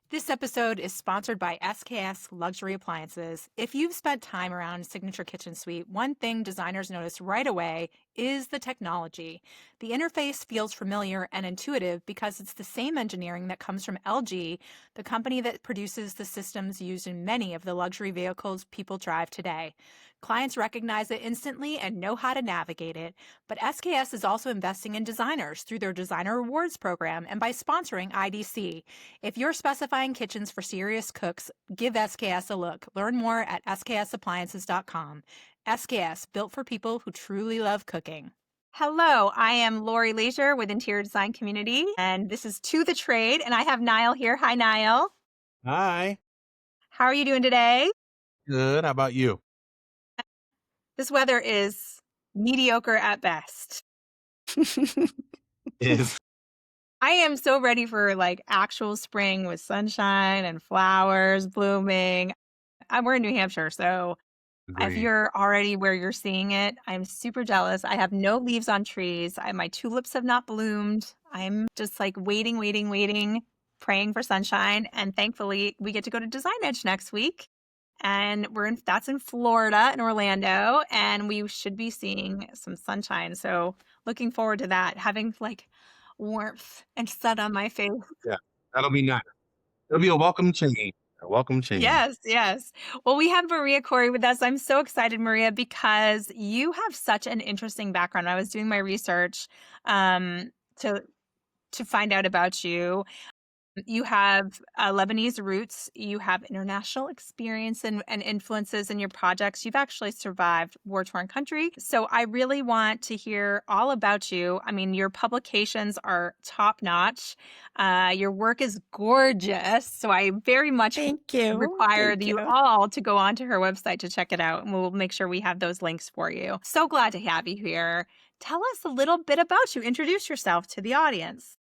This episode is sponsored by SKS Luxury Appliances. If you've spent time around Signature Kitchen Suite, one thing designers notice right away is the technology. The interface feels familiar and intuitive because it's the same engineering that comes from LG, the company that produces the systems used in many of the luxury vehicles people drive today. Clients recognize it instantly and know how to navigate it. But SKS is also investing in designers through their Designer Rewards program and by sponsoring IDC. If you're specifying kitchens for serious cooks, give SKS a look. Learn more at sksappliances.com. SKS, built for people who truly love cooking. Hello, I am Lori Leisure with Interior Design Community, and this is To the Trade, and I have Niall here. Hi, Niall. Hi. How are you doing today? Good. How about you? This weather is mediocre at best. Is I am so ready for like actual spring with sunshine and flowers blooming. We're in New Hampshire, so if agreed. you're already where you're seeing it, I'm super jealous. I have no leaves on trees. My tulips have not bloomed. I'm just like waiting, praying for sunshine. And thankfully, we get to go to Design Edge next week. And that's in Florida, in Orlando, and we should be seeing some sunshine. So looking forward to that, having like warmth and sun on my face. Yeah, that'll be nice. It'll be a welcome change. A welcome change. Yes, yes. Well, we have Maria Khouri with us. I'm so excited, Maria, because you have such an interesting background. I was doing my research to find out about you. You have Lebanese roots. You have international experience and influences in your projects. You've actually survived war-torn country. So I really want to hear all about you. I mean, your publications are top-notch. Your work is gorgeous. So I very much Thank you. require Thank you you. all to go onto her website to check it out. And we'll make sure we have those links for you. So glad to have you here. Tell us a little bit about you. Introduce yourself to the audience.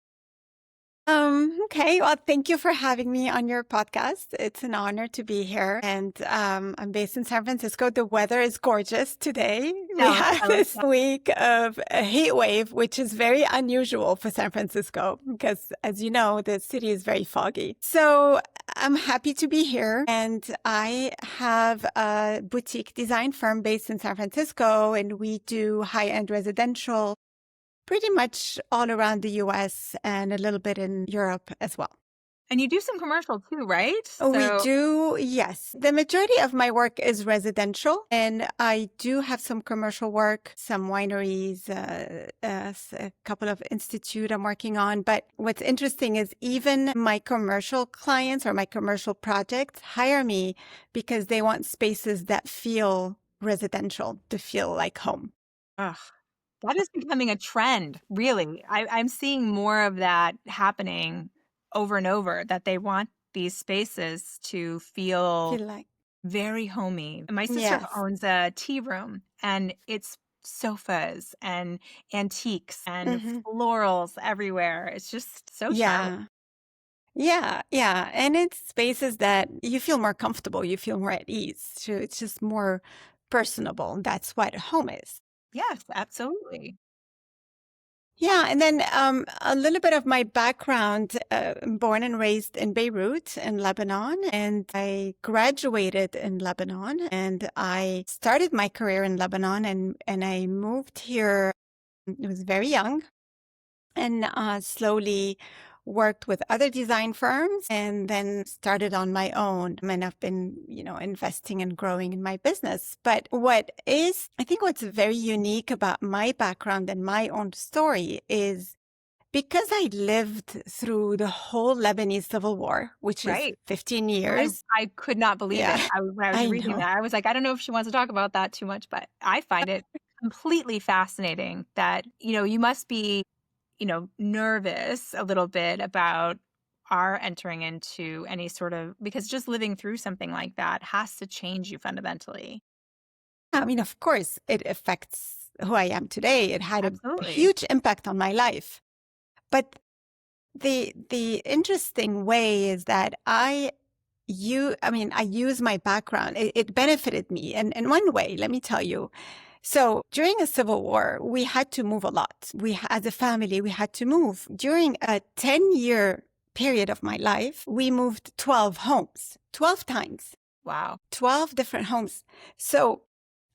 Okay. Well, thank you for having me on your podcast. It's an honor to be here. And I'm based in San Francisco. The weather is gorgeous today. We have this week of a heat wave, which is very unusual for San Francisco because, as you know, the city is very foggy. So I'm happy to be here. And I have a boutique design firm based in San Francisco, and we do high-end residential pretty much all around the US and a little bit in Europe as well. And you do some commercial too, right? We do, yes. The majority of my work is residential, and I do have some commercial work, some wineries, a couple of institute I'm working on. But what's interesting is even my commercial clients or my commercial projects hire me because they want spaces that feel residential, to feel like home. Ugh. That is becoming a trend, really. I'm seeing more of that happening over and over, that they want these spaces to feel like very homey. My sister Yes. owns a tea room, and it's sofas and antiques and florals everywhere. It's just so charming. Yeah. And it's spaces that you feel more comfortable, you feel more at ease. So it's just more personable. That's what home is. Yes, absolutely. Yeah. And then a little bit of my background, I'm born and raised in Beirut in Lebanon, and I graduated in Lebanon, and I started my career in Lebanon, and I moved here. I was very young, and slowly worked with other design firms and then started on my own. And I've been, investing and growing in my business. But I think what's very unique about my background and my own story is because I lived through the whole Lebanese civil war, which is 15 years. I could not believe it. When I was reading that, I was like, I don't know if she wants to talk about that too much, but I find it completely fascinating that, you must be nervous a little bit about our entering into any sort of, because just living through something like that has to change you fundamentally. I mean, of course, it affects who I am today. It had Absolutely. a huge impact on my life. But the interesting way is that I use my background. It benefited me. And in one way, let me tell you. So during a civil war, we had to move a lot. As a family, we had to move. During a 10-year period of my life, we moved 12 homes, 12 times. Wow. 12 different homes. So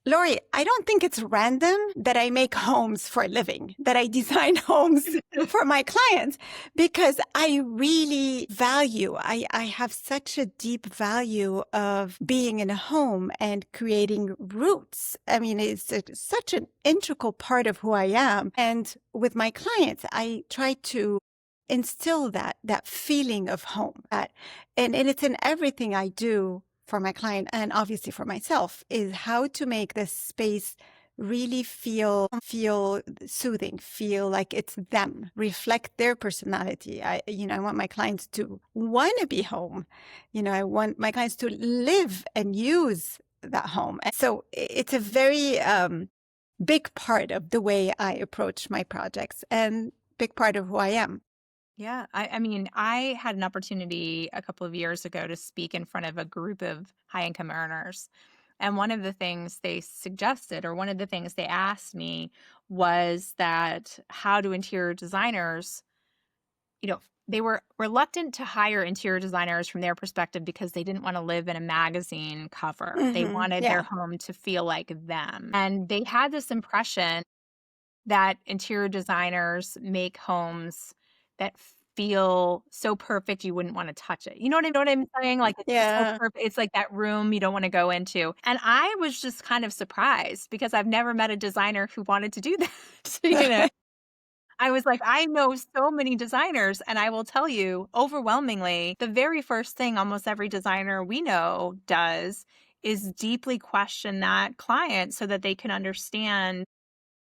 Lori, I don't think it's random that I make homes for a living, that I design homes for my clients, because I really value, I have such a deep value of being in a home and creating roots. I mean, it's such an integral part of who I am. And with my clients, I try to instill that feeling of home. And it's in everything I do for my client and obviously for myself, is how to make this space really feel soothing, feel like it's them, reflect their personality. I want my clients to want to be home. I want my clients to live and use that home. And so it's a very big part of the way I approach my projects and big part of who I am. Yeah. I mean, I had an opportunity a couple of years ago to speak in front of a group of high income earners. And one of the things they suggested, or one of the things they asked me, was that how do interior designers, they were reluctant to hire interior designers from their perspective because they didn't want to live in a magazine cover. They wanted their home to feel like them. And they had this impression that interior designers make homes that feel so perfect you wouldn't want to touch it. You know what I'm saying? Like, it's so perfect. It's like that room you don't want to go into. And I was just kind of surprised because I've never met a designer who wanted to do that. I was like, I know so many designers, and I will tell you, overwhelmingly, the very first thing almost every designer we know does is deeply question that client so that they can understand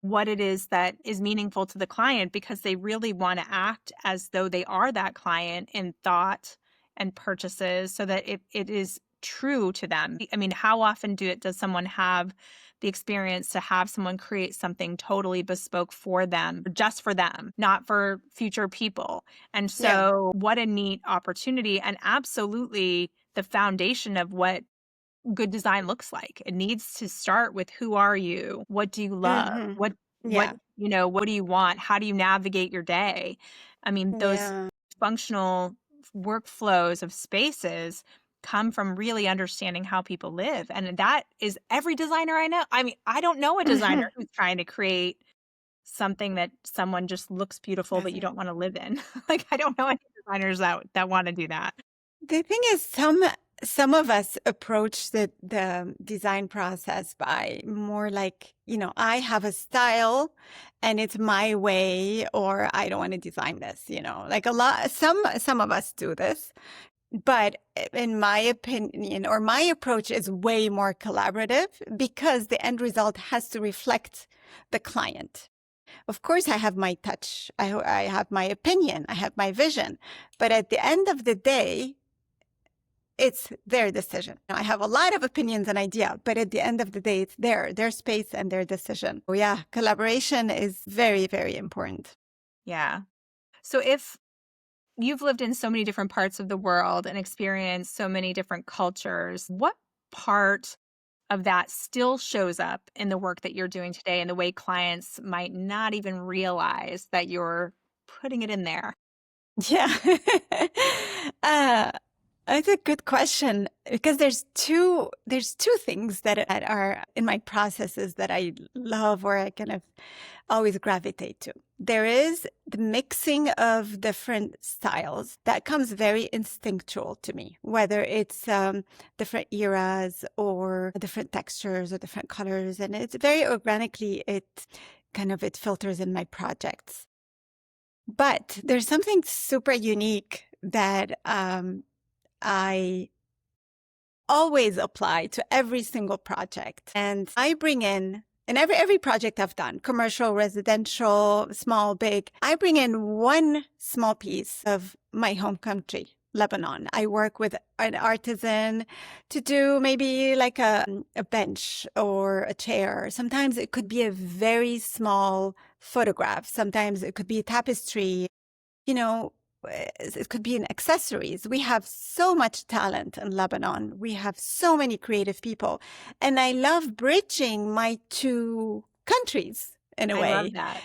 what it is that is meaningful to the client, because they really want to act as though they are that client in thought and purchases so that it is true to them. I mean, how often does someone have the experience to have someone create something totally bespoke for them, just for them, not for future people? And so what a neat opportunity, and absolutely the foundation of what good design looks like. It needs to start with, who are you? What do you love? What do you want? How do you navigate your day? I mean, those functional workflows of spaces come from really understanding how people live. And that is every designer I know. I mean, I don't know a designer who's trying to create something that someone just looks beautiful, but you don't want to live in. Like, I don't know any designers that want to do that. The thing is, some of us approach the design process by more like, I have a style and it's my way, or I don't want to design this, like some of us do this. But in my opinion, or my approach is way more collaborative, because the end result has to reflect the client. Of course, I have my touch. I have my opinion. I have my vision. But at the end of the day, it's their decision. I have a lot of opinions and ideas, but at the end of the day, it's their space and their decision. So yeah, collaboration is very, very important. Yeah. So if you've lived in so many different parts of the world and experienced so many different cultures, what part of that still shows up in the work that you're doing today, and the way clients might not even realize that you're putting it in there? Yeah. That's a good question, because there's two things that are in my processes that I love, or I kind of always gravitate to. There is the mixing of different styles that comes very instinctual to me, whether it's different eras or different textures or different colors, and it's very organically, it filters in my projects. But there's something super unique that I always apply to every single project. And I bring in every project I've done, commercial, residential, small, big, I bring in one small piece of my home country, Lebanon. I work with an artisan to do maybe like a bench or a chair. Sometimes it could be a very small photograph. Sometimes it could be a tapestry. It could be in accessories. We have so much talent in Lebanon. We have so many creative people. And I love bridging my two countries in a way. I love that.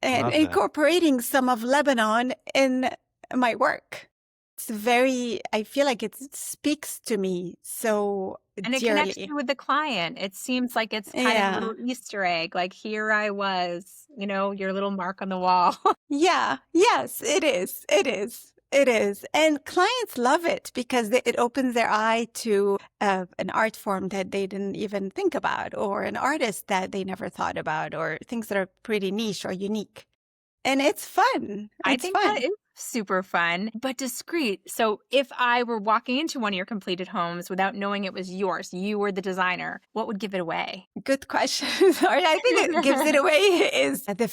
And incorporating some of Lebanon in my work. It's very, I feel like it speaks to me so And it connects dearly. you with the client. It seems like it's kind of a Yeah. little Easter egg, like here I was, your little mark on the wall. Yeah. Yes, it is. It is. It is. And clients love it because it opens their eye to an art form that they didn't even think about, or an artist that they never thought about, or things that are pretty niche or unique. And it's fun. I It's think that fun. is super fun, but discreet. So if I were walking into one of your completed homes without knowing it was yours, you were the designer, what would give it away? Good question. Sorry, I think it gives it away is the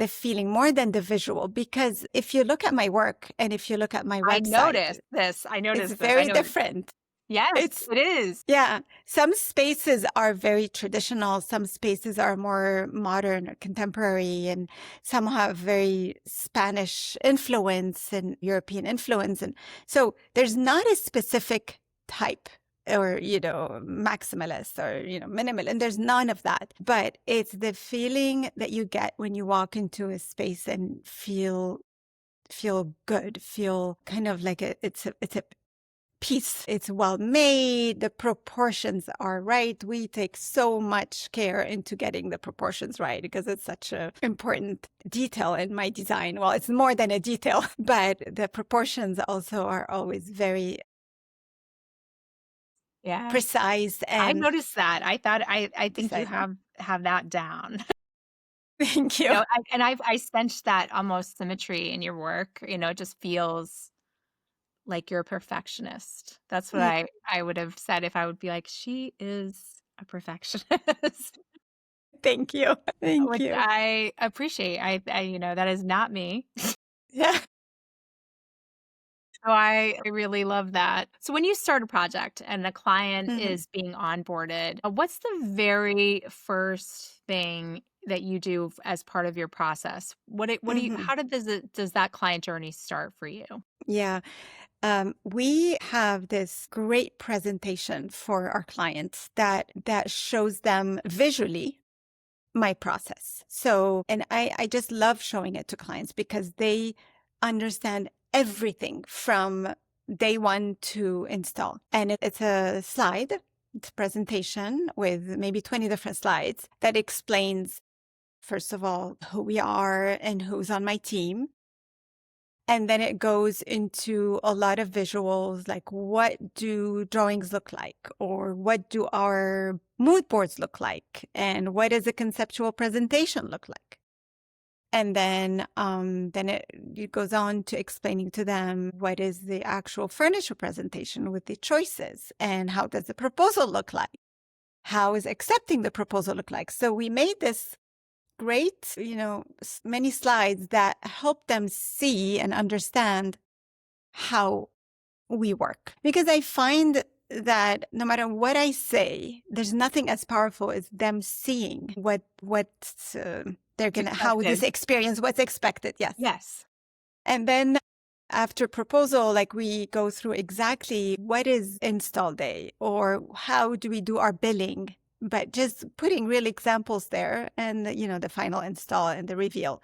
feeling more than the visual. Because if you look at my work and if you look at my I website, noticed this. I it's noticed this. I very know. different. Yes, It's, it is. yeah, some spaces are very traditional, some spaces are more modern or contemporary, and some have very Spanish influence and European influence. And so there's not a specific type or, maximalist or, minimal, and there's none of that. But it's the feeling that you get when you walk into a space and feel good, feel kind of like it's a piece. It's well made. The proportions are right. We take so much care into getting the proportions right because it's such an important detail in my design. Well, it's more than a detail, but the proportions also are always very Yeah. precise I've and noticed that. I think you decisive. have that down. Thank you. I sense that almost symmetry in your work, it just feels like you're a perfectionist. That's what Yeah, I would have said if I would be like, she is a perfectionist, thank you. Thank which you. I appreciate. That is not me. Yeah. So I really love that. So when you start a project and a client Mhm. is being onboarded, what's the very first thing that you do as part of your process? What do you Mhm. how did does that client journey start for you? Yeah. We have this great presentation for our clients that shows them visually my process. So, and I just love showing it to clients because they understand everything from day one to install. And it's a slide, it's a presentation with maybe 20 different slides that explains, first of all, who we are and who's on my team. And then it goes into a lot of visuals, like what do drawings look like? Or what do our mood boards look like? And what does a conceptual presentation look like? And then it goes on to explaining to them what is the actual furniture presentation with the choices and how does the proposal look like? How is accepting the proposal look like? So we made this great, many slides that help them see and understand how we work. Because I find that no matter what I say, there's nothing as powerful as them seeing what they're It's gonna how this expected. experience what's expected. Yes, Yes. and then after proposal, like we go through exactly what is install day or how do we do our billing, but just putting real examples there and, the final install and the reveal.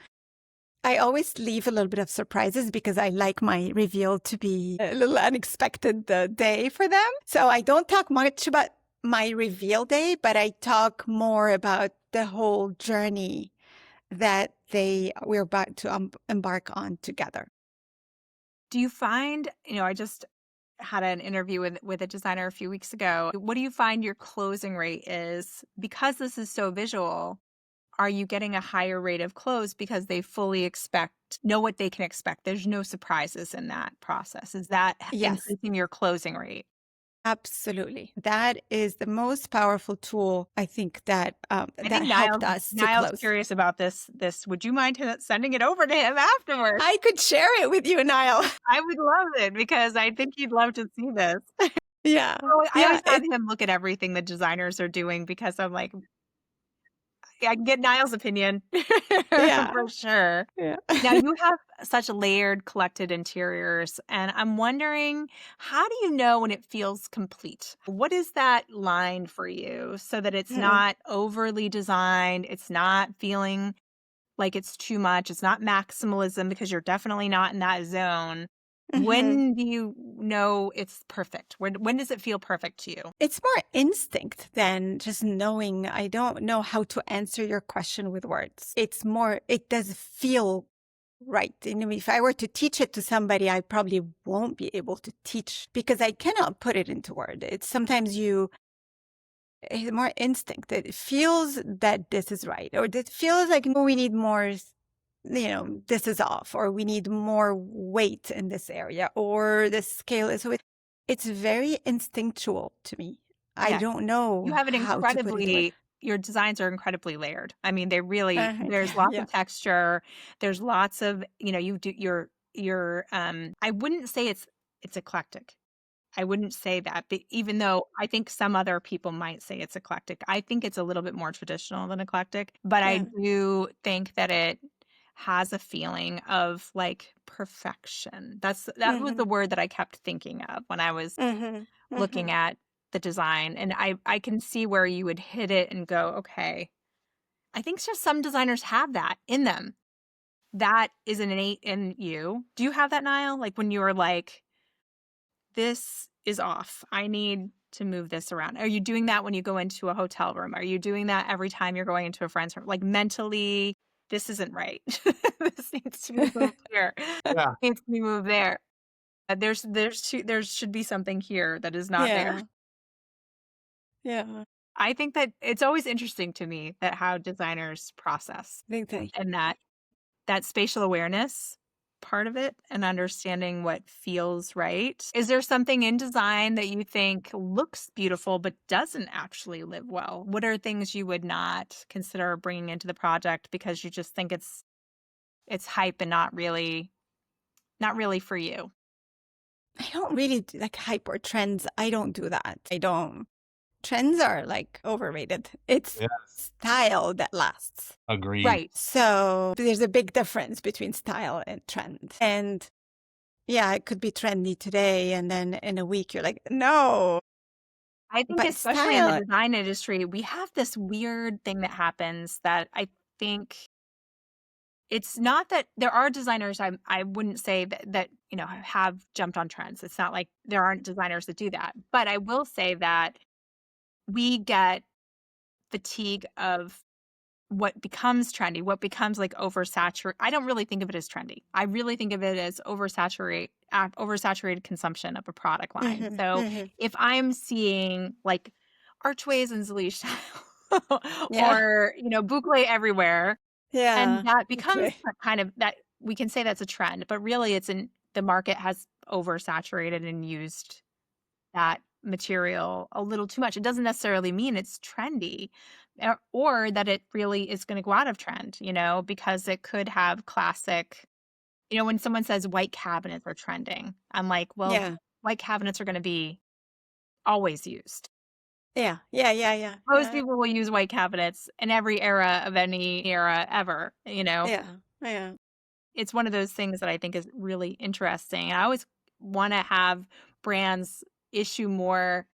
I always leave a little bit of surprises because I like my reveal to be a little unexpected day for them. So I don't talk much about my reveal day, but I talk more about the whole journey that we're about to embark on together. Do you find, I just had an interview with a designer a few weeks ago. What do you find your closing rate is? Because this is so visual, are you getting a higher rate of close because they fully know what they can expect? There's no surprises in that process. Is that Yes, increasing your closing rate? absolutely. That is the most powerful tool I think that I that think helped us to Niall's close. curious about this. Would you mind sending it over to him afterwards? I could share it with you, Niall. I would love it because I think he'd love to see this. Yeah, So I yeah, always have him look at everything the designers are doing because I'm like, yeah, I can get Niall's opinion yeah, for sure. yeah. Now you have such layered collected interiors, and I'm wondering, how do you know when it feels complete? What is that line for you so that it's Mm-mm. not overly designed, it's not feeling like it's too much, it's not maximalism because you're definitely not in that zone. Mm-hmm. When do you know it's perfect? When does it feel perfect to you? It's more instinct than just knowing. I don't know how to answer your question with words. It's more, it does feel right. And if I were to teach it to somebody, I probably won't be able to teach because I cannot put it into word. It's sometimes it's more instinct. It feels that this is right, or it feels like, no, we need more, this is off, or we need more weight in this area, or the scale is, so it's very instinctual to me. I Yeah. don't You know have how to put it into word. your designs are incredibly layered. I mean, there's lots Yeah. of texture. There's lots of, you do I wouldn't say it's eclectic. I wouldn't say that, but even though I think some other people might say it's eclectic, I think it's a little bit more traditional than eclectic, but I Yeah. do think that it has a feeling of like perfection. That was Mm-hmm. the word that I kept thinking of when I was Mm-hmm. Mm-hmm. looking at the design. And I can see where you would hit it and go, okay. I think just some designers have that in them. That is an innate in you. Do you have that, Niall? Like when you were like, this is off. I need to move this around. Are you doing that when you go into a hotel room? Are you doing that every time you're going into a friend's room? Like mentally, this isn't right. This needs to be moved here. Yeah. Needs to be moved there. There should be something here that is not there. Yeah. Yeah. I think that it's always interesting to me that how designers process I think that, and that spatial awareness part of it and understanding what feels right. Is there something in design that you think looks beautiful but doesn't actually live well? What are things you would not consider bringing into the project because you just think it's hype and not really for you? I don't really do like hype or trends. I don't do that. I don't. Trends are like overrated. It's Yes. style that lasts. Agreed. Right. So there's a big difference between style and trend. And yeah, it could be trendy today, and then in a week you're like, no. I think But especially in the style, design industry, we have this weird thing that happens that I think it's not that there are designers I wouldn't say that have jumped on trends. It's not like there aren't designers that do that. But I will say that we get fatigue of what becomes trendy, what becomes like oversaturated. I don't really think of it as trendy. I really think of it as oversaturated consumption of a product line. hmm So hmm if I'm seeing like archways and Zali style yeah, or, boucle everywhere, and yeah, that becomes okay. a kind of that we can say that's a trend, but really the market has oversaturated and used that material a little too much. It doesn't necessarily mean it's trendy or that it really is going to go out of trend, because it could have classic, when someone says white cabinets are trending, I'm like, well, Yeah, white cabinets are going to be always used. yeah, yeah, yeah, yeah, Most yeah, people will use white cabinets in every era of any era ever, yeah, yeah. It's one of those things that I think is really interesting. And I always want to have brands issue more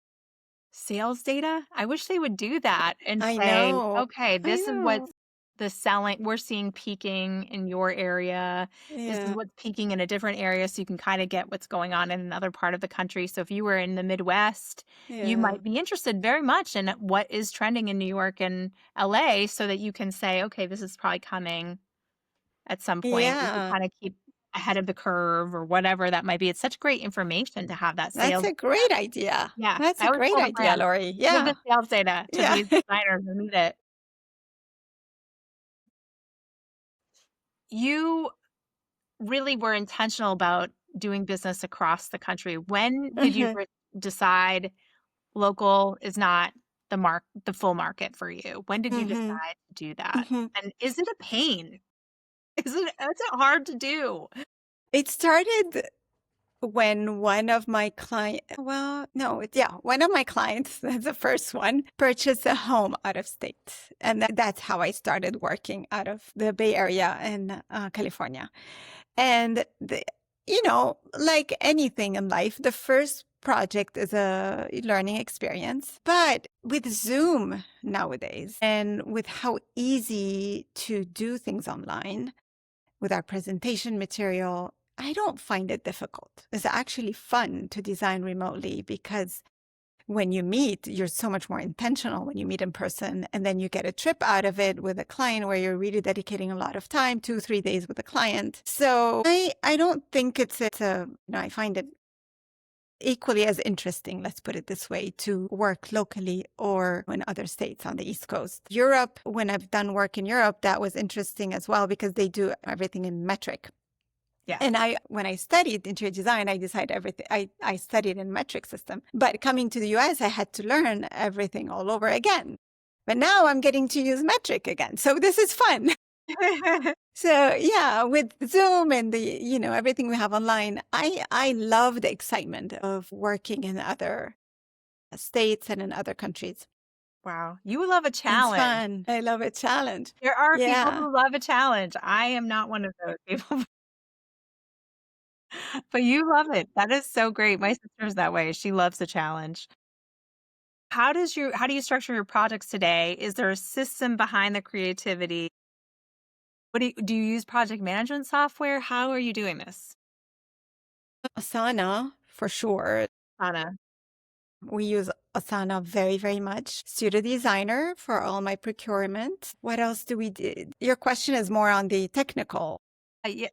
sales data. I wish they would do that and I say, know, okay, I this is know. what's the selling we're seeing peaking in your area. This is Yeah, what's peaking in a different area. So you can kind of get what's going on in another part of the country. So if you were in the Midwest, you yeah, might be interested very much in what is trending in New York and LA so that you can say, okay, this is probably coming at some point. You could yeah. kind of keep ahead of the curve or whatever that might be. It's such great information to have that That's sales a data. great idea. Yeah, That's I a always great tell the idea, brand, Lori. give the Yeah, sales data to yeah. these designers who need it. You really were intentional about doing business across the country. When did you hmm decide local is not the full market for you? When did you hmm decide to do that? hmm And is it a pain? Is it hard to do? It started when one of my one of my clients, the first one, purchased a home out of state. And that's how I started working out of the Bay Area in California. And, like anything in life, the first project is a learning experience. But with Zoom nowadays and with how easy to do things online with our presentation material, I don't find it difficult. It's actually fun to design remotely because when you meet, you're so much more intentional when you meet in person. And then you get a trip out of it with a client where you're really dedicating a lot of time, 2-3 days with a client. So I don't think I find it equally as interesting, let's put it this way, to work locally or in other states on the East Coast. Europe, when I've done work in Europe, that was interesting as well because they do everything in metric. Yeah. And when I studied interior design, I decided everything. I studied in metric system. But coming to the US, I had to learn everything all over again. But now I'm getting to use metric again. So this is fun. So yeah, with Zoom and everything we have online, I love the excitement of working in other states and in other countries. Wow. You love a It's challenge. fun. I love a challenge. There are people Yeah. who love a challenge. I am not one of those people. But you love it. That is so great. My sister's that way. She loves a challenge. How do you structure your projects today? Is there a system behind the creativity? Do you use project management software? How are you doing this? Asana, for sure. Anna. We use Asana very, very much. Studio Designer for all my procurement. What else do we do? Your question is more on the technical. Yeah,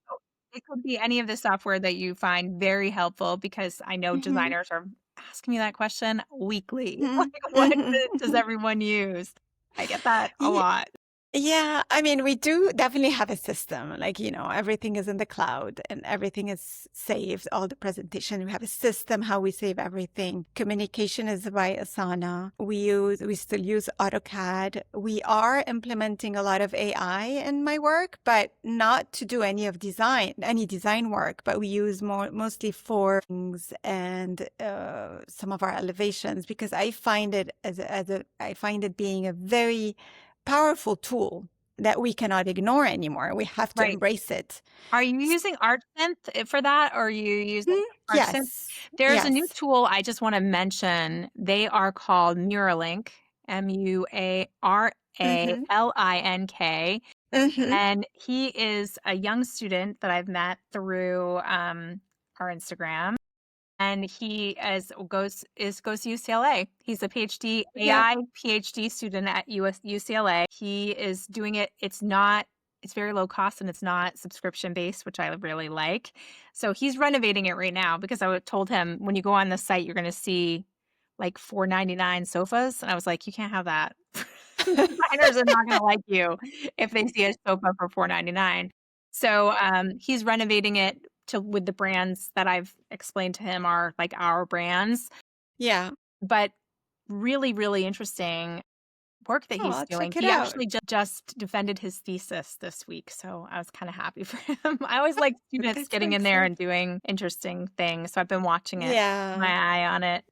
it could be any of the software that you find very helpful because I know Mhm. designers are asking me that question weekly. Mhm. Like, what does Mhm. everyone use? I get that a Ye- lot. Yeah, I mean, we do definitely have a system. Like, everything is in the cloud and everything is saved, all the presentation. We have a system how we save everything. Communication is by Asana. We still use AutoCAD. We are implementing a lot of AI in my work, but not to do any design work, but we use mostly for things and some of our elevations because I find it I find it being a very powerful tool that we cannot ignore anymore. We have to Right. embrace it. Are you using ArtSynth for that, or are you using ArtSynth? Yes. There's a new Yes. tool I just want to mention. They are called Muralink, Mm-hmm. Muralink, Mm-hmm. and he is a young student that I've met through our Instagram. And he goes to UCLA. He's a PhD, Yeah. AI PhD student at UCLA. He is doing it. It's very low cost and it's not subscription based, which I really like. So he's renovating it right now because I told him when you go on the site, you're going to see like $4.99 sofas. And I was like, you can't have that. Designers are not going to like you if they see a sofa for $4.99. So he's renovating it with the brands that I've explained to him are like our brands. Yeah. But really, really interesting work that Oh, he's I'll doing. check it He out. actually just defended his thesis this week, so I was kind of happy for him. I always like students It's so getting in there and exciting. doing interesting things, so I've been watching it, my Yeah. eye on it.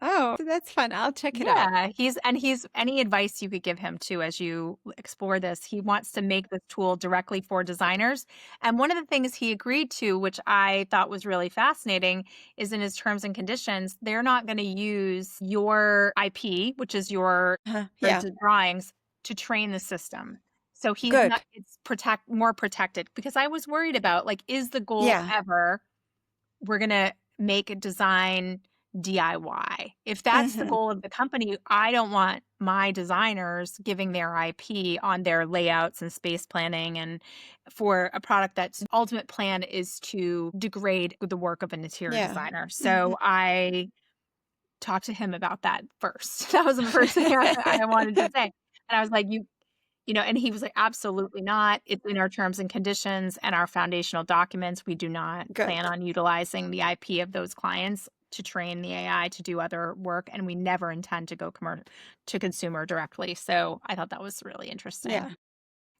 Oh, that's fun. I'll check it out. Yeah, he's any advice you could give him too as you explore this. He wants to make this tool directly for designers. And one of the things he agreed to, which I thought was really fascinating, is in his terms and conditions, they're not going to use your IP, which is your Yeah. drawings, to train the system. So Good. it's more protected because I was worried about like, is the goal Yeah. ever we're going to make a design DIY. If that's the Mm-hmm. goal of the company, I don't want my designers giving their IP on their layouts and space planning and for a product that's ultimate plan is to degrade the work of an interior Yeah. designer. Mm-hmm. So I talked to him about that first. That was the first thing I wanted to say. And I was like, and he was like, absolutely not. It's in our terms and conditions and our foundational documents. We do not Good. plan on utilizing the IP of those clients to train the AI to do other work. And we never intend to go to consumer directly. So I thought that was really interesting, Yeah.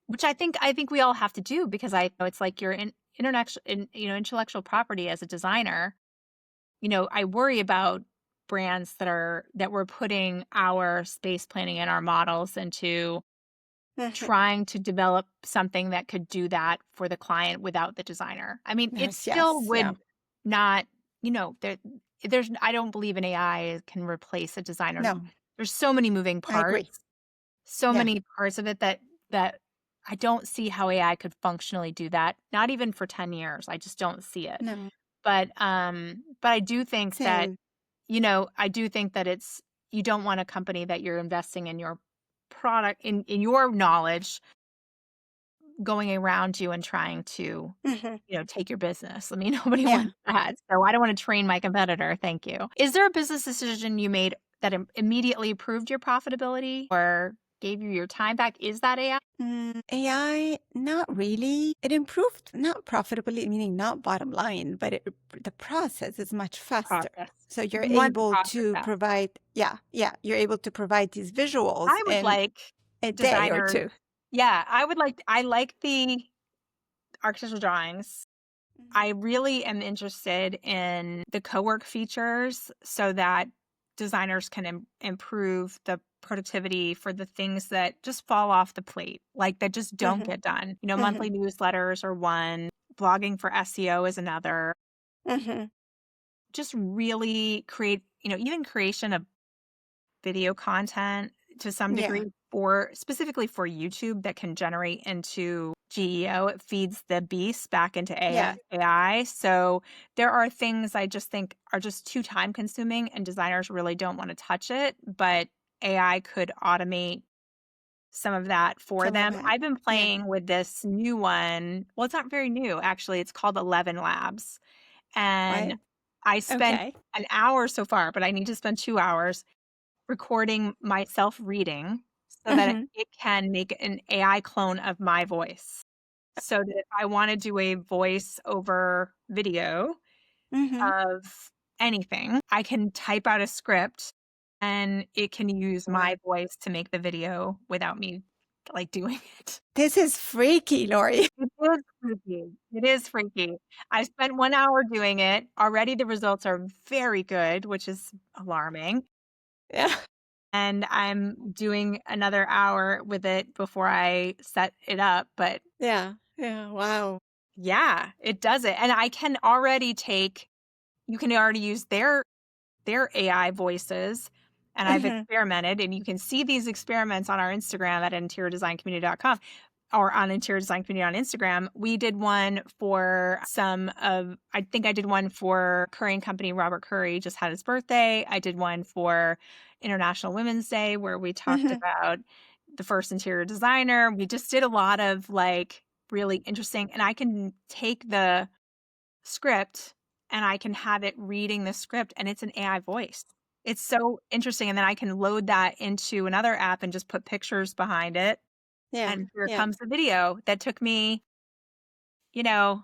which I think we all have to do because I know it's like you're intellectual property as a designer. I worry about brands that we're putting our space planning and our models into trying to develop something that could do that for the client without the designer. I mean, it Yes. still Yes. Yeah. would not, I don't believe an AI can replace a designer. No, There's so many moving I agree. parts, so Yeah. many parts of it that I don't see how AI could functionally do that. Not even for 10 years. I just don't see it. No, But I do think that, same. I do think that you don't want a company that you're investing in your product, in your knowledge, going around you and trying to, Hmm. take your business. I mean, nobody Yeah. wants that. So I don't want to train my competitor. Thank you. Is there a business decision you made that immediately improved your profitability or gave you your time back? Is that AI? AI, not really. It improved, not profitably, meaning not bottom line, but the process is much faster. Process. So you're One able process to that provide, you're able to provide these visuals I would in like a day or designers. two. Yeah, I like the architectural drawings. I really am interested in the co-work features so that designers can improve the productivity for the things that just fall off the plate, like that just don't Mm-hmm. get done. Mm-hmm. Monthly newsletters are one, blogging for SEO is another. Mm-hmm. Just really create, even creation of video content to some Yeah. degree specifically for YouTube that can generate into GEO. It feeds the beast back into Yeah. AI. So there are things I just think are just too time consuming and designers really don't want to touch it, but AI could automate some of that for Some of them. it. I've been Yeah. playing with this new one. Well, it's not very new, actually. It's called 11 Labs. And What? I spent Okay. an hour so far, but I need to spend 2 hours recording myself reading so that Mm-hmm. it can make an AI clone of my voice. So that if I want to do a voice over video Mm-hmm. of anything, I can type out a script and it can use Wow. my voice to make the video without me like doing it. This is freaky, Lori. It is freaky. It is freaky. I spent 1 hour doing it. Already the results are very good, which is alarming. Yeah. And I'm doing another hour with it before I set it up. But Yeah. Yeah. Wow. yeah, it does it. And you can already use their AI voices. And I've Mm-hmm. experimented, and you can see these experiments on our Instagram at interiordesigncommunity.com or on Interior Design Community on Instagram. We did one I think I did one for Curry and Company. Robert Curry just had his birthday. I did one for International Women's Day where we talked Mm-hmm. about the first interior designer. We just did a lot of like really interesting, and I can take the script and I can have it reading the script and it's an AI voice. It's so interesting. And then I can load that into another app and just put pictures behind it. Yeah. And here Yeah. comes the video that took me, you know,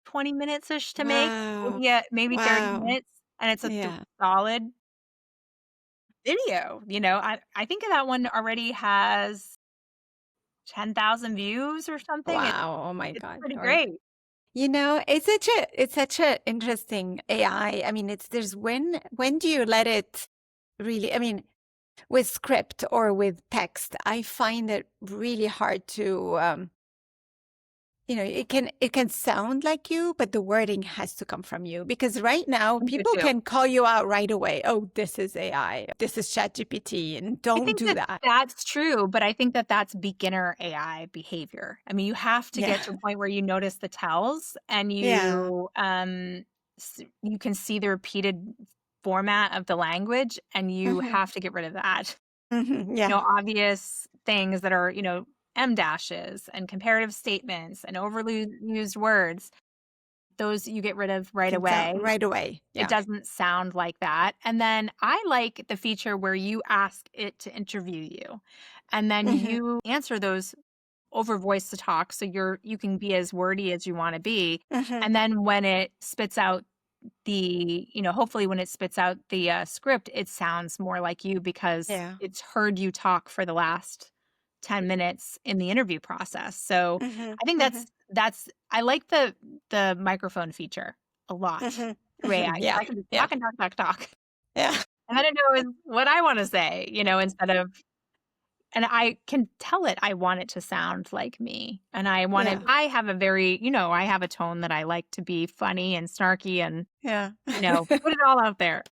20 minutes ish to make, Wow. maybe 30 Wow. minutes. And it's a Yeah. solid video. I think that one already has 10,000 views or something. Wow. Oh my It's God, pretty Lori. great. It's such a interesting AI. I mean, there's when do you let it really, I mean, with script or with text, I find it really hard to it can sound like you, but the wording has to come from you because right now I do people too. can call you out right away. Oh, this is AI. This is ChatGPT, and I don't think do that that. that's true, but I think that that's beginner AI behavior. I mean, you have to Yeah. get to a point where you notice the tells and Yeah. you can see the repeated format of the language and you Hmm. have to get rid of that. Hmm. Yeah. Obvious things that are, M dashes and comparative statements and overly used words. Those you get rid of right Can tell away. right away. It Yeah. doesn't sound like that. And then I like the feature where you ask it to interview you and then Hmm. you answer those over voice to talk. So you can be as wordy as you want to be. Hmm. And then when it spits out hopefully when it spits out the script, it sounds more like you because Yeah. it's heard you talk for the last 10 minutes in the interview process. So Hmm. I think Hmm. I like the microphone feature a lot Hmm. through AI. Hmm. Yeah. I can just Yeah. talk and talk, talk, talk. Yeah. And then it knows what I want to say, instead of, and I can tell it I want it to sound like me. And Yeah. I have a very, I have a tone that I like to be funny and snarky and, Yeah. put it all out there.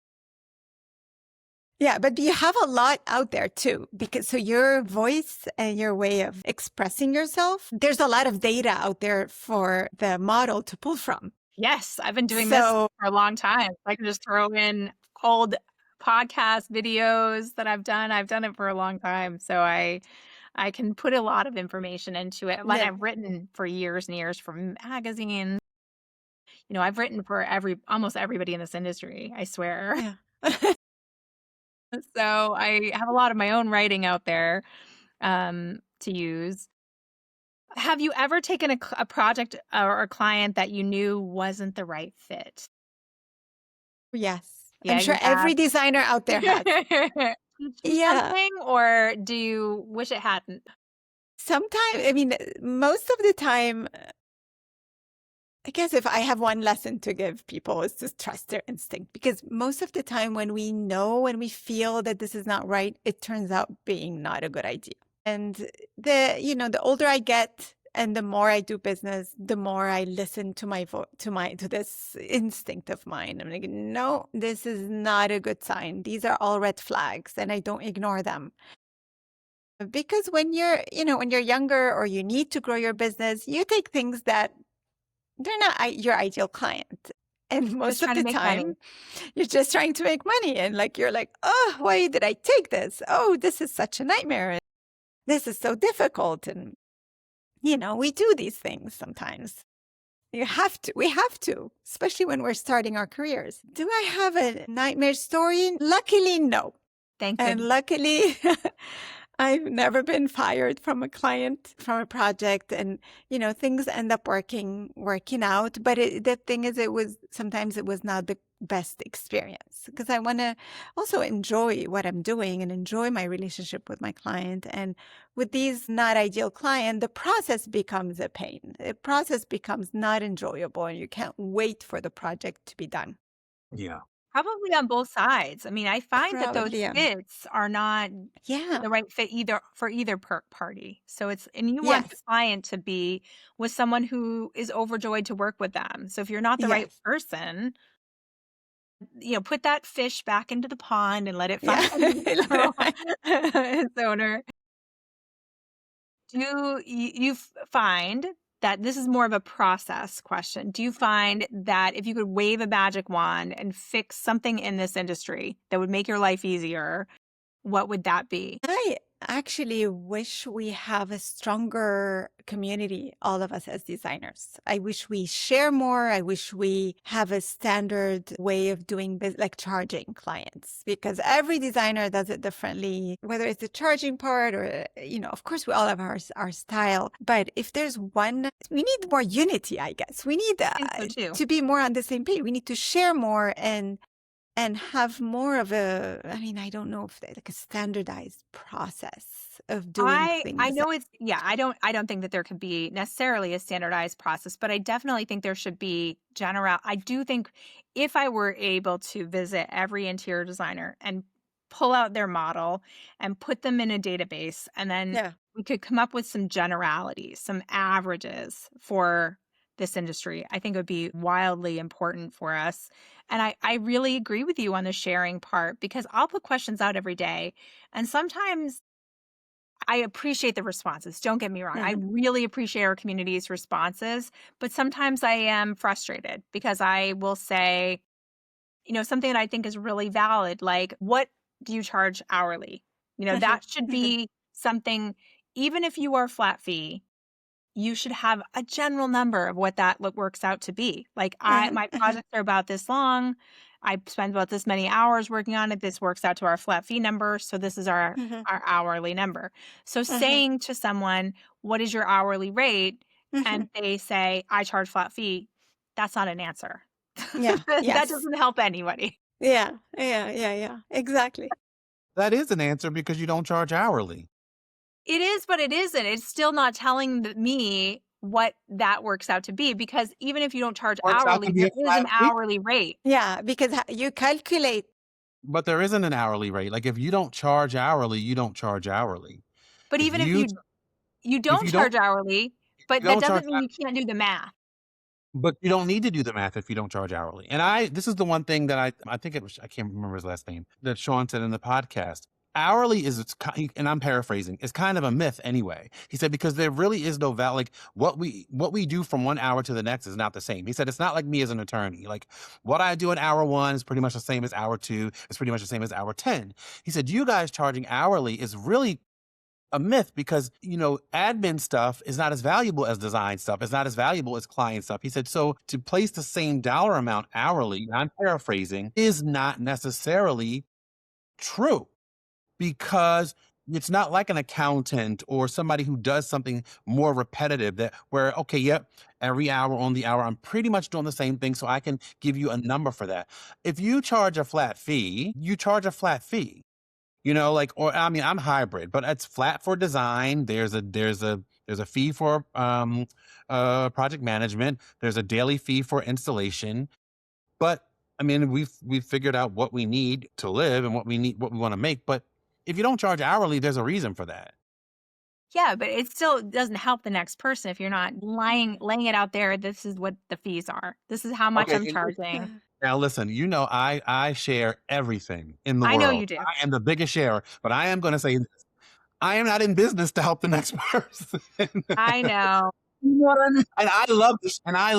Yeah, but you have a lot out there too, because so your voice and your way of expressing yourself, there's a lot of data out there for the model to pull from. Yes, I've been doing this for a long time. I can just throw in old podcast videos that I've done. I've done it for a long time. So I can put a lot of information into it. And Yeah. I've written for years and years for magazines. I've written for almost everybody in this industry, I swear. Yeah. So I have a lot of my own writing out there to use. Have you ever taken a project or a client that you knew wasn't the right fit? Yes. Yeah, I'm you sure have. every designer out there has. Teach you Yeah. something, or do you wish it hadn't? Sometimes, I mean, most of the time, I guess if I have one lesson to give people is just trust their instinct, because most of the time when we know, when we feel that this is not right, it turns out being not a good idea. And the older I get and the more I do business, the more I listen to to this instinct of mine. I'm like, no, this is not a good sign. These are all red flags, and I don't ignore them. Because when you're younger or you need to grow your business, you take things that they're not your ideal client. And most Just of trying to the make money. time, you're just trying to make money. And you're like, oh, why did I take this? Oh, this is such a nightmare. This is so difficult. And, we do these things sometimes. We have to, especially when we're starting our careers. Do I have a nightmare story? Luckily, no. Thank And goodness. luckily, I've never been fired from a client, from a project, and things end up working out. But the thing is, sometimes it was not the best experience, because I want to also enjoy what I'm doing and enjoy my relationship with my client. And with these not ideal client, the process becomes a pain. The process becomes not enjoyable, and you can't wait for the project to be done. Yeah. Probably on both sides. I mean, I find that those Probably, fits are not yeah, the right fit either for either party. So and you want the yes, client to be with someone who is overjoyed to work with them. So if you're not the right yes, person, put that fish back into the pond and let it yeah. find its owner. Do you find that this is more of a process question? Do you find that if you could wave a magic wand and fix something in this industry that would make your life easier, what would that be? I actually wish we have a stronger community, all of us as designers. I wish we share more. I wish we have a standard way of doing business, like charging clients, because every designer does it differently, whether it's the charging part or, of course, we all have our style. But if there's we need more unity, I guess. We need I think so too. to be more on the same page. We need to share more and have more of I don't know if like a standardized process of doing things. I know I don't think that there could be necessarily a standardized process, but I definitely think there should be I do think if I were able to visit every interior designer and pull out their model and put them in a database, and then Yeah. we could come up with some generalities, some averages for this industry, I think it would be wildly important for us. And I really agree with you on the sharing part, because I'll put questions out every day. And sometimes I appreciate the responses. Don't get me wrong. I Mhm. really appreciate our community's responses, but sometimes I am frustrated because I will say, something that I think is really valid, like, what do you charge hourly? Mhm. That should Mhm. be something, even if you are flat fee, you should have a general number of what that works out to be. Like, Mhm. my Mhm. projects are about this long. I spend about this many hours working on it. This works out to our flat fee number. So this is Mhm. our hourly number. So Mhm. saying to someone, what is your hourly rate? Mhm. And they say, I charge flat fee. That's not an answer. Yeah. That Yes. doesn't help anybody. Yeah. Yeah. Yeah. Yeah. Exactly. That is an answer because you don't charge hourly. It is, but it isn't. It's still not telling me what that works out to be, because even if you don't charge Works out to hourly, be there a is flat an fee, hourly rate. Yeah. Because you calculate. but there isn't an hourly rate. Like if you don't charge hourly, you don't charge hourly. But If even if you you if don't charge hourly, you but that don't charge doesn't mean you can't do the math. But you don't need to do the math if you don't charge hourly. And this is the one thing that I think it was, I can't remember his last name, that Sean said in the podcast. Hourly is, and I'm paraphrasing, is kind of a myth anyway. He said, because there really is no value. Like what we do from 1 hour to the next is not the same. He said, it's not like me as an attorney. Like what I do in hour 1 is pretty much the same as hour 2. It's pretty much the same as hour 10. He said, you guys charging hourly is really a myth because, admin stuff is not as valuable as design stuff. It's not as valuable as client stuff. He said, so to place the same dollar amount hourly, and I'm paraphrasing, is not necessarily true because it's not like an accountant or somebody who does something more repetitive where, okay, yep, every hour on the hour, I'm pretty much doing the same thing. So I can give you a number for that. If you charge a flat fee, you charge a flat fee. I'm hybrid, but it's flat for design. There's a fee for project management. There's a daily fee for installation. But I mean, we've figured out what we need to live and what we want to make. But if you don't charge hourly, there's a reason for that. Yeah, but it still doesn't help the next person if you're not laying it out there. This is what the fees are. This is how much I'm charging. Now, listen, I share everything in the world. I know you do. I am the biggest sharer, but I am going to say this. I am not in business to help the next person. I know. You know what I mean? And I love this, and I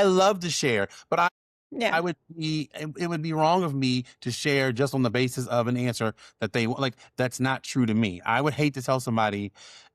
love to share, but it would be wrong of me to share just on the basis of an answer that they like. That's not true to me. I would hate to tell somebody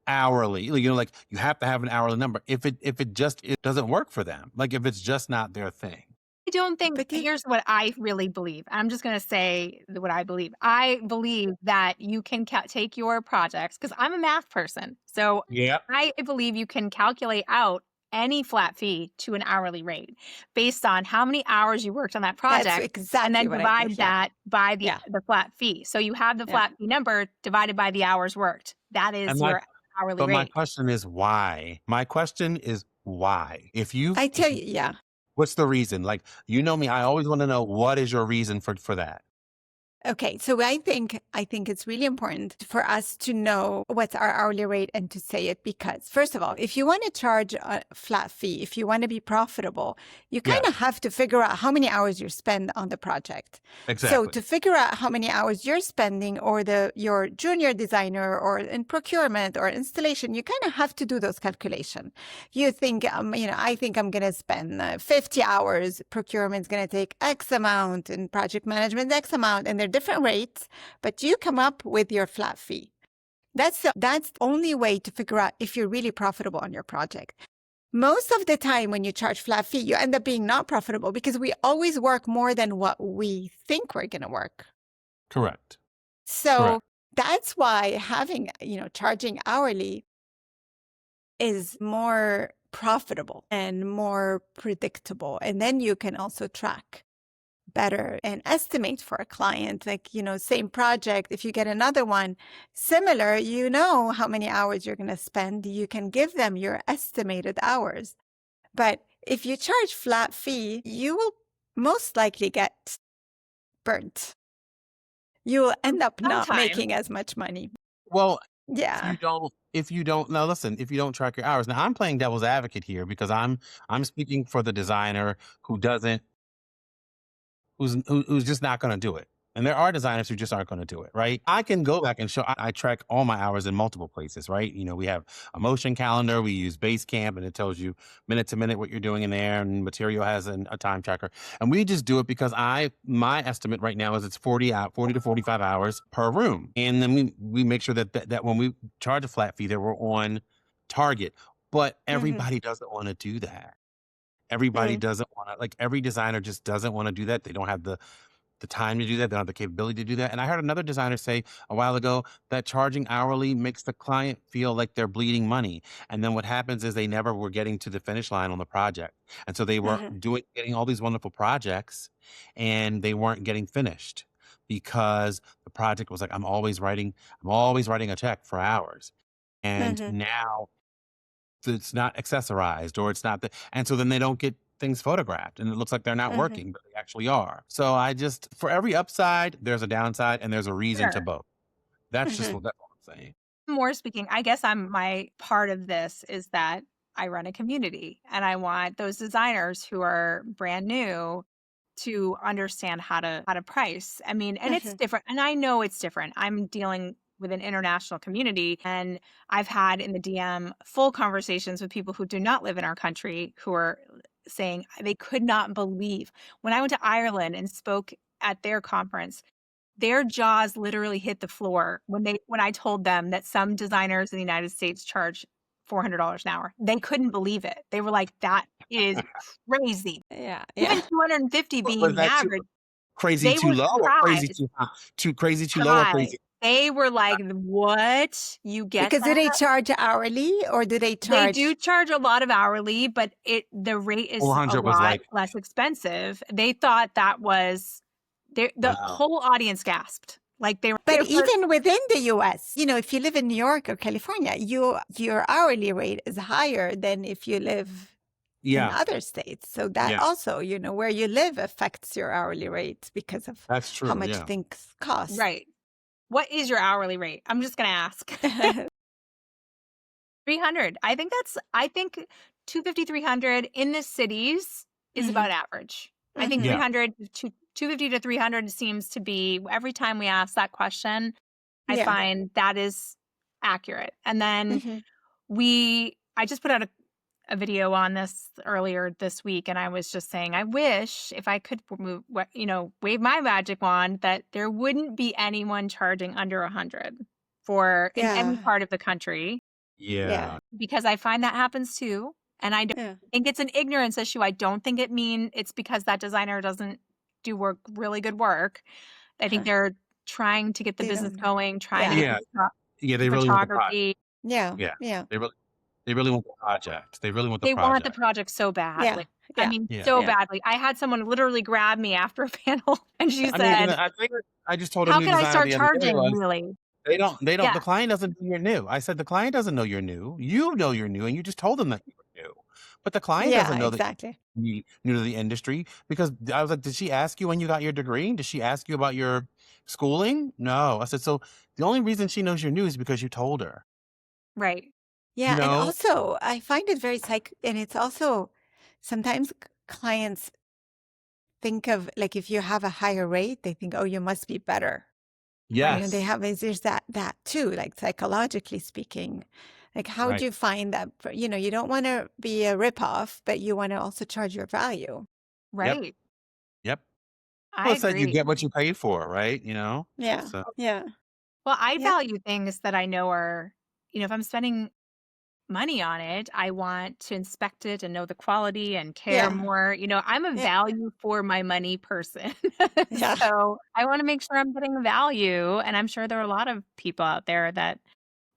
hourly, like you have to have an hourly number if it doesn't work for them. Like if it's just not their thing. I don't think, but here's what I really believe. I'm just going to say what I believe. I believe that you can take your projects, because I'm a math person. So yeah, I believe you can calculate out any flat fee to an hourly rate based on how many hours you worked on that project. That's exactly and then what divide I think, that by the flat fee. So you have the flat fee number divided by the hours worked. That is your hourly rate. But my question is why? I tell you, what's the reason? Like, me, I always want to know, what is your reason for that? Okay, so I think it's really important for us to know what's our hourly rate and to say it, because first of all, if you want to charge a flat fee, if you want to be profitable, you kind of have to figure out how many hours you spend on the project. Exactly. So to figure out how many hours you're spending, or your junior designer, or in procurement or installation, you kind of have to do those calculations. You think, I think I'm going to spend 50 hours. Procurement's going to take X amount, and project management X amount, and they're different rates, but you come up with your flat fee. That's the only way to figure out if you're really profitable on your project. Most of the time when you charge flat fee, you end up being not profitable because we always work more than what we think we're going to work. Correct. So that's why having, charging hourly is more profitable and more predictable. And then you can also track better and estimate for a client, like, same project. If you get another one similar, how many hours you're going to spend. You can give them your estimated hours. But if you charge flat fee, you will most likely get burnt. You will end up not making as much money. Well, if you don't now listen, if you don't track your hours. Now I'm playing devil's advocate here because I'm speaking for the designer who's just not going to do it. And there are designers who just aren't going to do it, right? I can go back and show, I track all my hours in multiple places, right? We have a motion calendar, we use Basecamp, and it tells you minute to minute what you're doing in there, and Material has a time tracker. And we just do it because my estimate right now is it's 40 to 45 hours per room. And then we make sure that when we charge a flat fee that we're on target. But everybody doesn't want to do that. Everybody doesn't want to, like, every designer just doesn't want to do that. They don't have the time to do that. They don't have the capability to do that. And I heard another designer say a while ago that charging hourly makes the client feel like they're bleeding money. And then what happens is they never were getting to the finish line on the project. And so they were getting all these wonderful projects, and they weren't getting finished because the project was like, I'm always writing a check for hours. And now it's not accessorized, or it's not and so then they don't get things photographed, and it looks like they're not working, but they actually are. So for every upside, there's a downside, and there's a reason to both. That's just that's all I'm saying. More speaking, I guess my part of this is that I run a community and I want those designers who are brand new to understand how to price. I mean, and it's Mhm. different. And I know it's different. I'm dealing with an international community, and I've had in the DM full conversations with people who do not live in our country who are saying they could not believe when I went to Ireland and spoke at their conference, their jaws literally hit the floor when I told them that some designers in the United States charge $400 an hour. They couldn't believe it. They were like, that is crazy. Yeah. Even Yeah. 250 being Was the that too average, crazy they too were low or crazy surprised. too high? Too crazy too low or High. crazy? They were like, what? You get Because do that? they charge hourly or do they They do charge? charge a lot of hourly, but the rate is a 400 was lot like, less expensive. They thought that was the wow. whole audience gasped. Like they But were even within the US, if you live in New York or California, your hourly rate is higher than if you live in Yeah, other states. So that yeah, also, where you live affects your hourly rate because of that's how true. much Yeah. things cost. right. What is your hourly rate? I'm just gonna ask. 300. I think 250, 300 in the cities is Mhm. about average. I think Mhm. Yeah. 300 to 250 to 300 seems to be every time we ask that question, I Yeah. find that is accurate. And then Mhm. I just put out a video on this earlier this week, and I was just saying, I wish if I could wave my magic wand that there wouldn't be anyone charging under 100 for in any Yeah. part of the country, Yeah. Yeah. because I find that happens too. And I don't Yeah. think it's an ignorance issue. I don't think it's because that designer doesn't do really good work. I think they're trying to get the They business don't know. going, trying to get Yeah. Yeah. Yeah. the They really want the project. photography. Yeah. Yeah. Yeah. They really want the project. They really want the They want the project. project so Yeah. badly. I Yeah. mean, Yeah. so Yeah. badly. I had someone literally grab me after a panel and she I mean, and said, I think I just told a "How new can I designer start the other day charging was really?" the Yeah, client doesn't know you're new. I said, the client doesn't know you're new. You know you're new and you just told them that you were new. But the client Yeah. doesn't know that Exactly. you're new to the industry because I was like, did she ask you when you got your degree? Did she ask you about your schooling? No. I said, so the only reason she knows you're new is because you told her, right. you Yeah. And know? also, I find it very and it's also sometimes clients think of like if you have a higher rate, they think, oh, you must be better. Right. They Yes. have there's that too, like psychologically speaking. Like how do Right. you find that you don't want to be a ripoff, but you want to also charge your value. Yep. Right. Yep. I Well, it's that you agree. get what you pay for, right? Yeah. So Yeah. Well, I Yeah. value things that I know are, if I'm spending money on it, I want to inspect it and know the quality and care Yeah. more. I'm a Yeah. value for my money person. Yeah. So I want to make sure I'm getting value. And I'm sure there are a lot of people out there that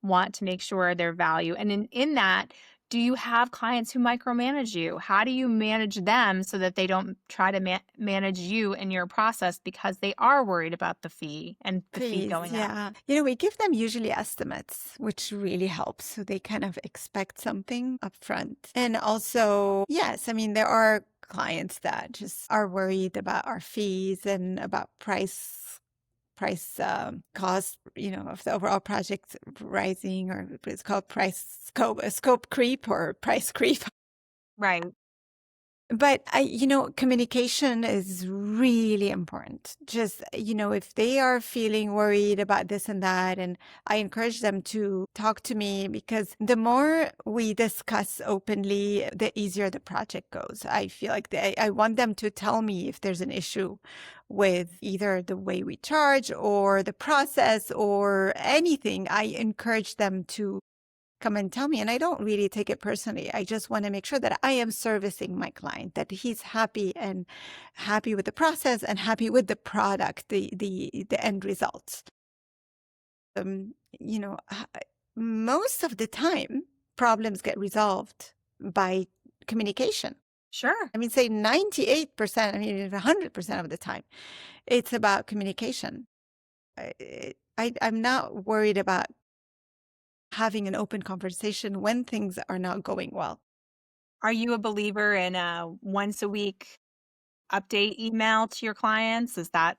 want to make sure their value. And in that, do you have clients who micromanage you? How do you manage them so that they don't try to manage you in your process because they are worried about the fee and the fee Please, going up? yeah. We give them usually estimates, which really helps. So they kind of expect something upfront. And also, yes, I mean, there are clients that just are worried about our fees and about price cost, of the overall project rising, or it's called scope creep or price creep. Right. But communication is really important. Just, if they are feeling worried about this and that, and I encourage them to talk to me because the more we discuss openly, the easier the project goes. I feel like I want them to tell me if there's an issue with either the way we charge or the process or anything. I encourage them to come and tell me. And I don't really take it personally. I just want to make sure that I am servicing my client, that he's happy and happy with the process and happy with the product, the end results. Um, you know, most of the time problems get resolved by communication. Sure. I mean, say 98%, I mean, 100% of the time, it's about communication. I'm not worried about having an open conversation when things are not going well. Are you a believer in a once a week update email to your clients? Is that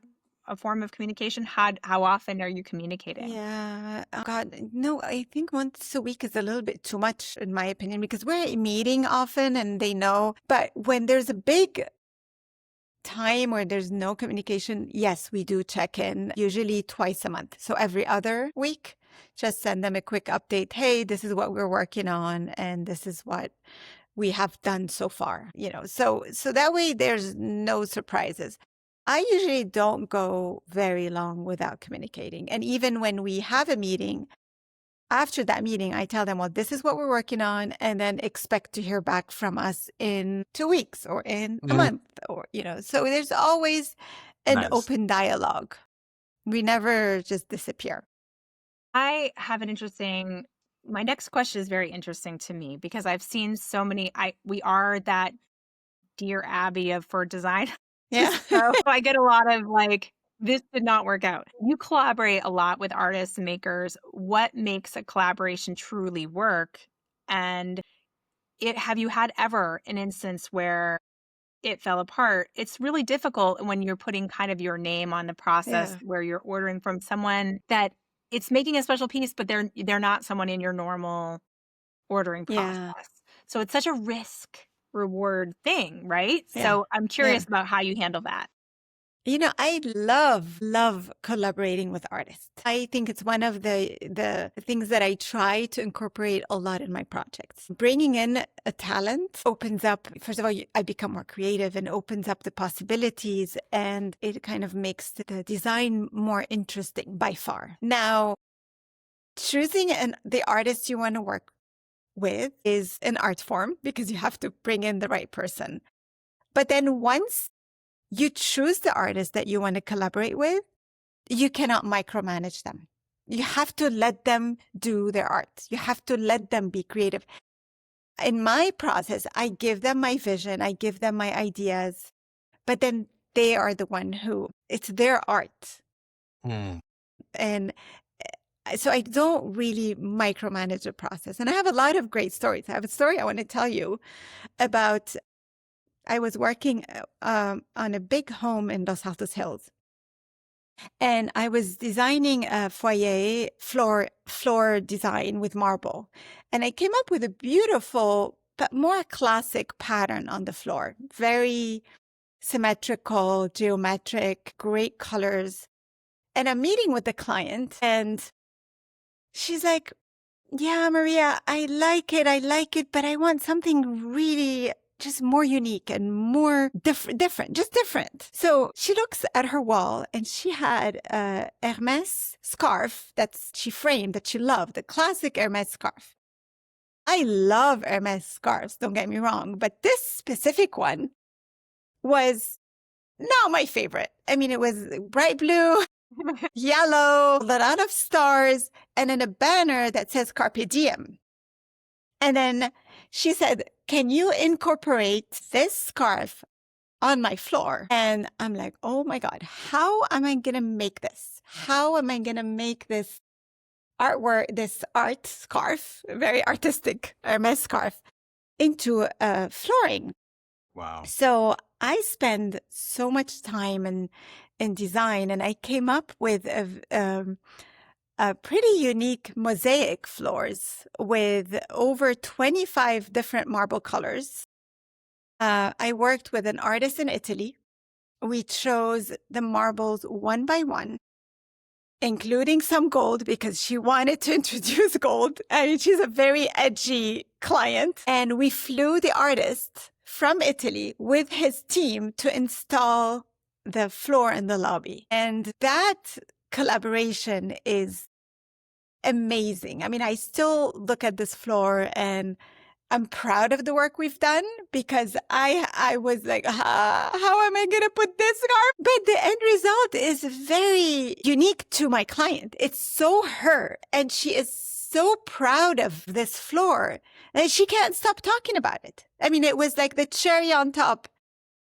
a form of communication? How often are you communicating? Yeah. Oh God, no, I think once a week is a little bit too much, in my opinion, because we're meeting often and they know. But when there's a big time where there's no communication, yes, we do check in, usually twice a month. So every other week, just send them a quick update. Hey, this is what we're working on, and this is what we have done so far. So that way there's no surprises. I usually don't go very long without communicating. And even when we have a meeting, after that meeting, I tell them, well, this is what we're working on, and then expect to hear back from us in 2 weeks or in a month, so there's always an Nice. open dialogue. We never just disappear. I have an interesting my next question is very interesting to me because I've seen so many we are that Dear Abby of for design. Yeah. So I get a lot of like, this did not work out. You collaborate a lot with artists and makers. What makes a collaboration truly work? And have you had ever an instance where it fell apart? It's really difficult when you're putting kind of your name on the process Yeah. where you're ordering from someone that it's making a special piece, but they're not someone in your normal ordering Yeah. process. So it's such a risk reward thing, right? Yeah. So I'm Yeah. curious about how you handle that. I love collaborating with artists. I think it's one of the things that I try to incorporate a lot in my projects. Bringing in a talent opens up, first of all, I become more creative and opens up the possibilities, and it kind of makes the design more interesting by far. Now, choosing the artist you want to work with is an art form because you have to bring in the right person. But then once you choose the artist that you want to collaborate with, you cannot micromanage them. You have to let them do their art. You have to let them be creative. In my process, I give them my vision, I give them my ideas, but then they are the one it's their art. Mm. And so I don't really micromanage the process. And I have a lot of great stories. I have a story I want to tell you about. I was working on a big home in Los Altos Hills, and I was designing a foyer floor design with marble. And I came up with a beautiful, but more classic pattern on the floor. Very symmetrical, geometric, great colors. And I'm meeting with the client, and she's like, yeah, Maria, I like it, but I want something really just more unique and more different. So she looks at her wall, and she had a Hermes scarf she framed that she loved, the classic Hermes scarf. I love Hermes scarves, don't get me wrong, but this specific one was not my favorite. I mean, it was bright blue, yellow, a lot of stars, and then a banner that says Carpe Diem. And then she said, can you incorporate this scarf on my floor? And I'm like, oh my God, how am I going to make this? How am I going to make this artwork, this art scarf, very artistic Hermes scarf, into flooring? Wow. So I spend so much time in design, and I came up with a pretty unique mosaic floors with over 25 different marble colors. I worked with an artist in Italy. We chose the marbles one by one, including some gold because she wanted to introduce gold. I mean, she's a very edgy client. And we flew the artist from Italy with his team to install the floor in the lobby. And that collaboration is amazing. I mean, I still look at this floor and I'm proud of the work we've done because I was like, how am I going to put this scarf? But the end result is very unique to my client. It's so her, and she is so proud of this floor and she can't stop talking about it. I mean, it was like the cherry on top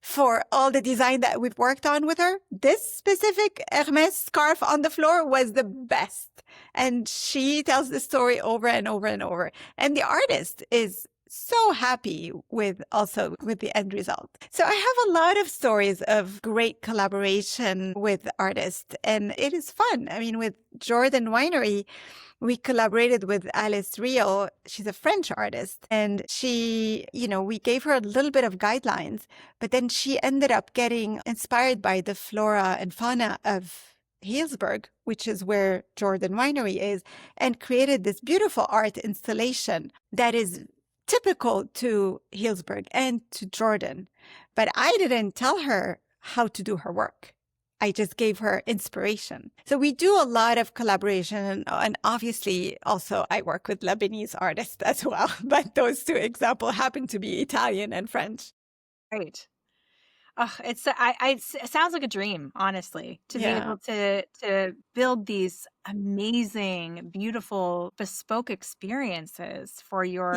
for all the design that we've worked on with her. This specific Hermes scarf on the floor was the best. And she tells the story over and over and over. And the artist is so happy with the end result. So I have a lot of stories of great collaboration with artists, and it is fun. I mean, with Jordan Winery, we collaborated with Alice Rio. She's a French artist, and we gave her a little bit of guidelines, but then she ended up getting inspired by the flora and fauna of Healdsburg, which is where Jordan Winery is, and created this beautiful art installation that is typical to Healdsburg and to Jordan. But I didn't tell her how to do her work. I just gave her inspiration. So we do a lot of collaboration, and obviously also I work with Lebanese artists as well, but those two examples happen to be Italian and French. Great. Oh, it sounds like a dream, honestly, to be able to build these amazing, beautiful, bespoke experiences for your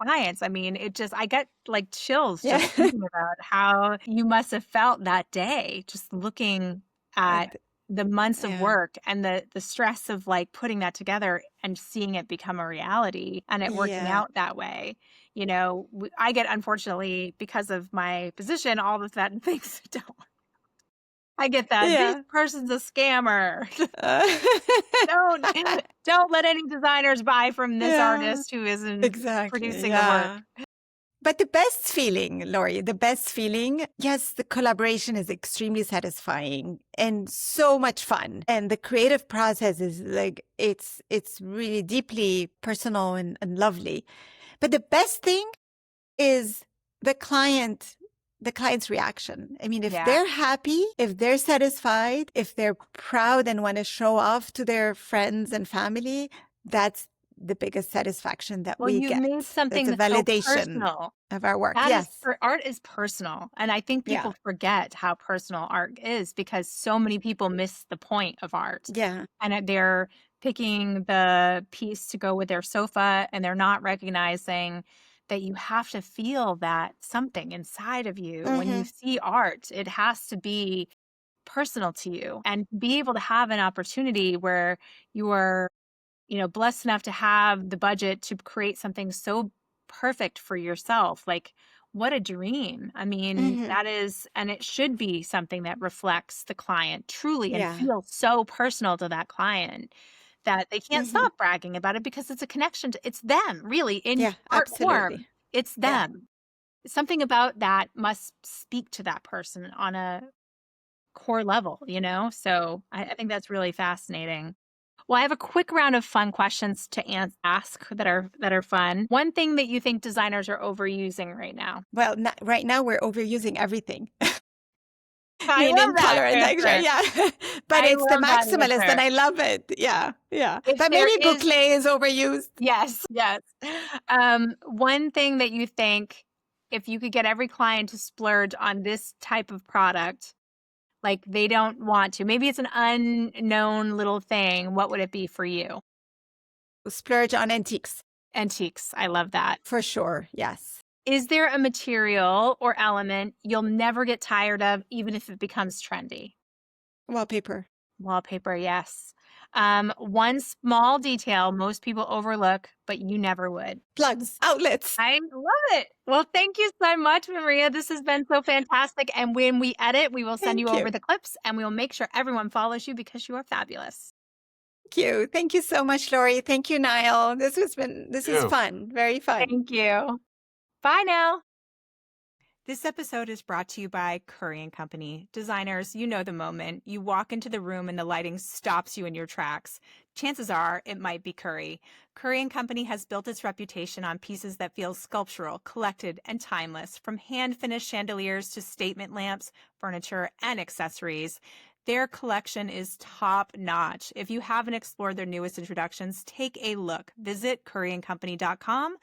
clients. I mean, I get like chills just thinking about how you must have felt that day, just looking at the months of work and the stress of like putting that together and seeing it become a reality and it working out that way. You know, I get, unfortunately, because of my position, all of that and things don't. I get that. This person's a scammer. Don't let any designers buy from this artist who isn't producing the work. But the best feeling, Lori, yes, the collaboration is extremely satisfying and so much fun. And the creative process is like, it's really deeply personal and lovely. But the best thing is the client's reaction. I mean, if they're happy, if they're satisfied, if they're proud and want to show off to their friends and family, that's the biggest satisfaction that we get. Made something that's a validation so personal of our work. Art is personal. And I think people forget how personal art is because so many people miss the point of art. Yeah. And they're picking the piece to go with their sofa and they're not recognizing that you have to feel that something inside of you. When you see art, it has to be personal to you and be able to have an opportunity where you are, blessed enough to have the budget to create something so perfect for yourself. Like, what a dream. I mean, that is, and it should be something that reflects the client truly and feels so personal to that client that they can't stop bragging about it because it's a connection to, it's them really in art form. It's them. Something about that must speak to that person on a core level, So I think that's really fascinating. Well, I have a quick round of fun questions to ask that are fun. One thing that you think designers are overusing right now? Well, right now we're overusing everything. I love color and texture, but it's the maximalist, and I love it. But maybe boucle is overused. Yes. One thing that you think, if you could get every client to splurge on this type of product, like they don't want to, maybe it's an unknown little thing, what would it be for you? Splurge on antiques. Antiques. I love that. For sure. Yes. Is there a material or element you'll never get tired of, even if it becomes trendy? Wallpaper. Wallpaper, yes. One small detail most people overlook, but you never would. Plugs, outlets. I love it. Well, thank you so much, Maria. This has been so fantastic. And when we edit, we will send you over the clips and we will make sure everyone follows you because you are fabulous. Thank you. Thank you so much, Lori. Thank you, Niall. This is fun. Very fun. Thank you. Bye now. This episode is brought to you by Khouri & Company. Designers, you know the moment. You walk into the room and the lighting stops you in your tracks. Chances are it might be Khouri. Khouri & Company has built its reputation on pieces that feel sculptural, collected, and timeless, from hand-finished chandeliers to statement lamps, furniture, and accessories. Their collection is top-notch. If you haven't explored their newest introductions, take a look. Visit khouriandcompany.com,